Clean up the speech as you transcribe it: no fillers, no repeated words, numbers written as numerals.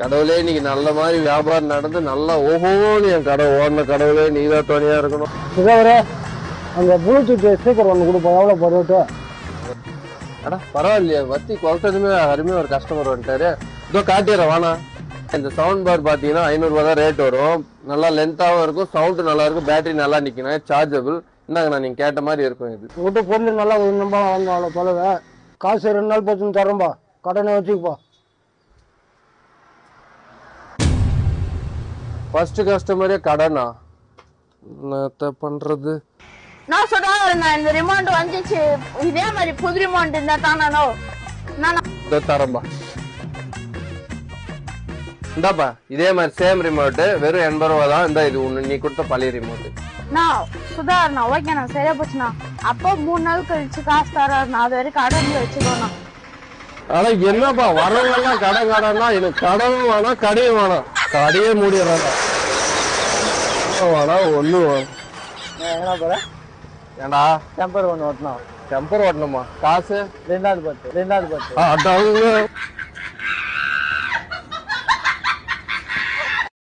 கடவுளே இன்னைக்கு நல்ல மாதிரி வியாபாரம் நடந்து நல்லா ஓஹோன்னு என் கடை ஓடின கடவுளே நீதான் துணையா இருக்கணும். அந்த ப்ளூடூத் ஸ்பீக்கர் ஒன்று கொடுப்போம், எவ்வளோ போட்டு? அடா பரவாயில்லையா, வத்தி குளத்ததுமே அருமையாக ஒரு கஸ்டமர் வந்துட்டாரு. இதோ காட்டிடுறேன் வானா. இந்த சவுண்ட் பார் பார்த்தீங்கன்னா 500 ரூபா தான் ரேட் வரும். நல்லா லென்த்தாகவும் இருக்கும், சவுண்டு நல்லா இருக்கும், பேட்டரி நல்லா நிற்கணும், சார்ஜபிள். இந்தாங்கண்ணா நீங்கள் கேட்ட மாதிரி இருக்கும். இது விட்டு பொருள் நல்லா இன்னும்பா வாங்க, அவ்வளோ தொலைவை காசு 2 நாள் போச்சுன்னு தரோம்பா, கடனை வச்சுக்கப்பா. ஃபர்ஸ்ட் கஸ்டமரே கடனா என்னத்த பண்றது? நான் சொல்றேன், இந்த ரிமோட் வந்துச்சு, இதே மாதிரி புது ரிமோட் இருந்தா தானோ நான் தரம்பா. இந்தாப்பா இதே மாதிரி சேம் ரிமோட்டு வெறும் 80 ரூபா தான். இந்த இது ஒண்ணு நீ கொடுத்த பழைய ரிமோட்டு. நான் சுதாரணா ஓகேண்ணா, சரியா போச்சுண்ணா. அப்போ 3 நாள் கழிச்சு காசு தராருண்ணா, அது வரைக்கும் கடன்ல வச்சுக்கோண்ணா. ஆனா என்னப்பா வரவங்கெல்லாம் கடன் கடன்னா எனக்கு கடனும் வேணாம் கடையும் வேணாம், கடையே மூடிடுறாங்க. வேணாம் ஒண்ணு வேணும். என்ன போற? ஏண்டா டெம்பர் ஒன்று ஓட்டணும். டெம்பர் ஓட்டணுமா? காசு 2,10. அதான்